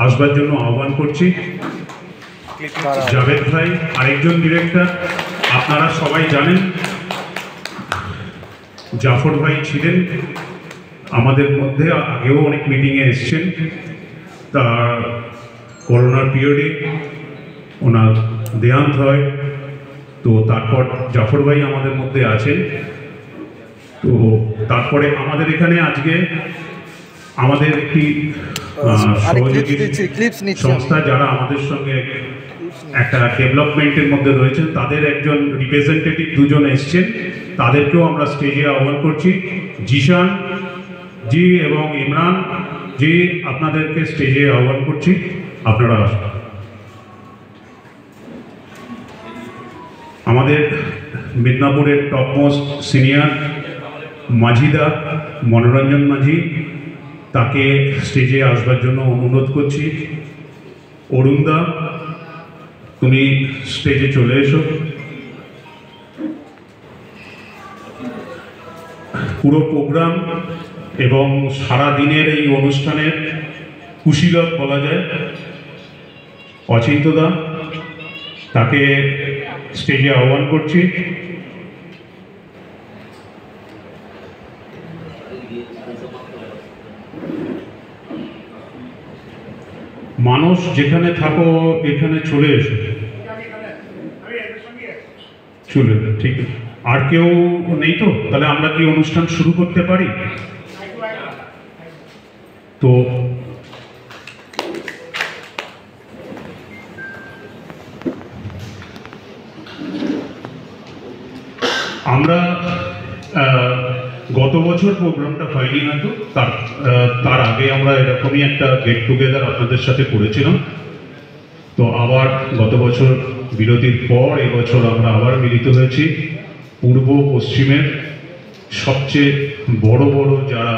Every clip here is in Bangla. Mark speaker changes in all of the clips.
Speaker 1: আসবার জন্য আহ্বান করছি। জাভেদ ভাই আরেকজন ডিরেক্টর, আপনারা সবাই জানেন জাফর ভাই ছিলেন আমাদের মধ্যে, আগেও অনেক মিটিংয়ে এসছেন। তা করোনার পিরিয়ডে ওনার দেহান্ত হয়, তো তারপর জাফর ভাই আমাদের মধ্যে আছেন। তো তারপরে আমাদের এখানে আজকে আমাদের একটি সহযোগী সংস্থা যারা আমাদের সঙ্গে একটা ডেভেলপমেন্টের মধ্যে রয়েছেন, তাদের একজন রিপ্রেজেন্টেটিভ দুজন এসছেন, তাদেরকেও আমরা স্টেজে আহ্বান করছি। জিশান জি এবং ইমরান জি, আপনাদেরকে স্টেজে আহ্বান করছি, আপনারা আসুন। আমাদের মিদনাপুরের টপমোস্ট সিনিয়র মাঝিদা মনোরঞ্জন মাঝি, তাকে স্টেজে আসবার জন্য অনুরোধ করছি। অরুণদা, তুমি স্টেজে চলে এসো। পুরো প্রোগ্রাম এবং সারা দিনের এই অনুষ্ঠানের কুশীলব বলা যায় অচিন্তদা, তাকে স্টেজে আহ্বান করছি। মানুষ যেখানে থাকো এখানে চলে এসো, চলে ঠিক। আর কেউ নেই তো? তাহলে আমরা কি অনুষ্ঠান শুরু করতে পারি? তো আমরা গত বছর প্রোগ্রামটা হয়নি হয়তো, তার আগে আমরা এরকমই একটা গেট টুগেদার আপনাদের সাথে করেছিলাম। তো আবার গত বছর বিরতির পর এবছর আমরা আবার মিলিত হয়েছি। পূর্ব পশ্চিমের সবচেয়ে বড় বড় যারা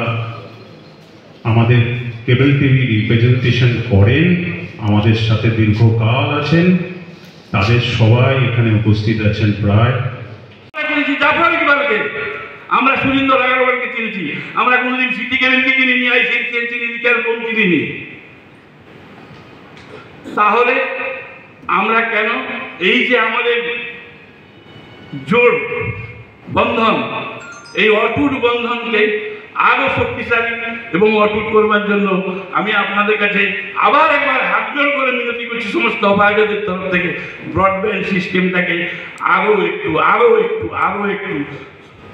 Speaker 1: আমাদের কেবল টিভি রিপ্রেজেন্টেশন করেন, আমাদের সাথে দীর্ঘকাল আছেন, তাদের সবাই এখানে উপস্থিত আছেন। প্রায়
Speaker 2: আমরা সুরিন্দ্র রাগারওয়ালকে চিনেছি, আমরা কোনোদিন সিটি কেবিনকে চিনিনি, আইসিএনকে চিনিনি, কেরকম চিনিনি। তাহলে আমরা কেন এই যে আমাদের জোর বন্ধন, এই অটুট বন্ধনকে আরো শক্তিশালী এবং অটুট করবার জন্য আমি আপনাদের কাছে আবার একবার হাত জোর করে মিনতি করছি সমস্ত অপারেটরদের তরফ থেকে, ব্রডব্যান্ড সিস্টেমটাকে আরো একটু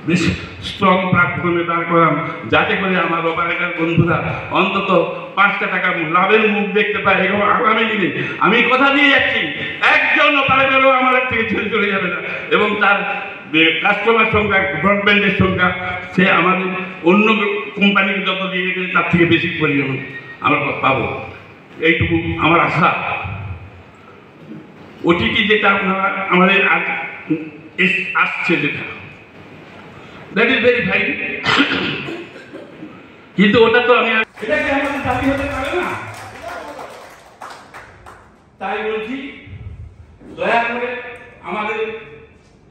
Speaker 2: বেশি স্ট্রং প্ল্যাটফর্মে দাঁড় করান, যাতে করে আমার অপারেটর বন্ধুরা অন্তত 5টা টাকা লাভের মুখ দেখতে পায়। এবং আগামী দিনে আমি কথা দিয়ে যাচ্ছি, একজন অপারেটরও আমার থেকে ছেড়ে চলে যাবে না, এবং তার কাস্টমার সংখ্যা, ব্রডব্যান্ডের সংখ্যা সে আমাদের অন্য কোম্পানিকে যত দিয়ে গেলে তার থেকে বেশি পরিমাণ আমরা পাবো, এইটুকু আমার আশা। ওটিটি যেটা আপনারা আমাদের আসছে, যেটা দ্যাট ইজ ভেরি ফাইন, কিন্তু ওটা তো আমি এটাকে আমাদের দাবি হতে পারে না। তাই বলছি, দয়া করে আমাদের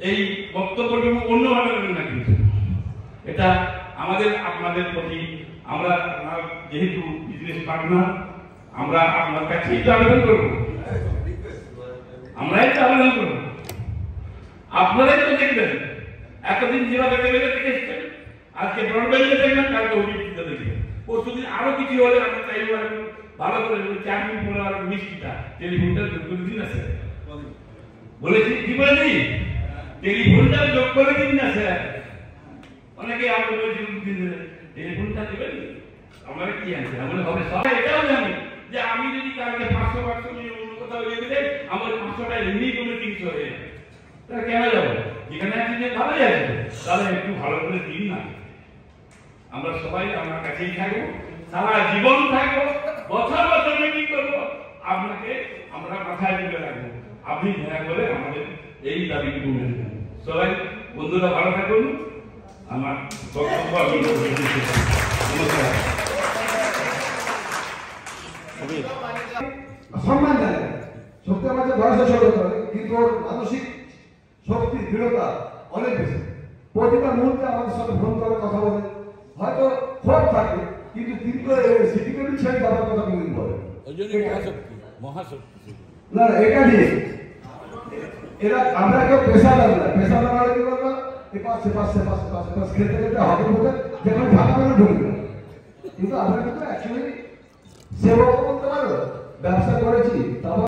Speaker 2: এই বক্তব্যটুকু অন্যভাবে নেবেন না, কিন্তু এটা আমাদের আপনাদের প্রতি, আমরা যেহেতু বিজনেস পার্টনার, আমরা আপনার কাছেই তো আবেদন করবো, আমরাই তো আবেদন করবো, আপনারাই তো দেখবেন। এতদিন যেভাবে কেবেলে থেকে এসছেন, আজকে ব্রডব্যান্ডে দেখবেন, কালকে ওটিটিতে দেখবেন, পরশুদিন আরো কিছু হলে আমরা চাইবো ভালো করে 4 মিনিট পরে আর মিষ্টিটা টেলিফোনটা যোগ করে দিন না স্যার, বলেছি কি বলেছি, টেলিফোনটা যোগ করে দিন না স্যার। অনেকে আমাকে বলছিল টেলিফোনটা দেবেন, আমার কি আছে আমরা হবে সবাই এটাও জানি যে আমি যদি কালকে 500 নিয়ে অন্য কোথাও লেগে যাই, আমার 500টা এমনি কমে 300 হয়ে যাবে, তাহলে কেন যাবো? যেখানে আছে যে ভালোই আছে, তাহলে একটু ভালো করে দিন না। আমরা সবাই আমার কাছেই থাকবো, সারা জীবন থাকবো, বছর বছর আপনাকে আমরা মাথায় তুলে রাখবো। আপনি দয়া করে আমাদের এই দাবিটুকু মেনে নেন। সবাই বন্ধুরা ভালো থাকুন। আমার বক্তব্য আমি নমস্কার।
Speaker 3: সম্মান জানে সত্যি আমার যে বয়সে ছোট কিন্তু ওর মানসিক শক্তি দৃঢ়তা অনেক বেশি। প্রতিটা মুহূর্তে আমাদের সাথে ফোন করে কথা বলে, হয়তো ক্ষোভ থাকে কিন্তু তিনি তো সিটিকে ছেড়ে যাওয়ার কথা কোনদিন বলে না। এটা নিয়ে এরা আমরা কেউ পেশাদার না, পেশাদার কি করবো পাশে পাশে পাশে পাশে পাশে খেতে খেতে হবে ঢুকে যেখানে ভালো করে ঢুকবে। কিন্তু আমরা কিন্তু অ্যাকচুয়ালি সেবা করতে পারো, ব্যবসা করেছি তারপর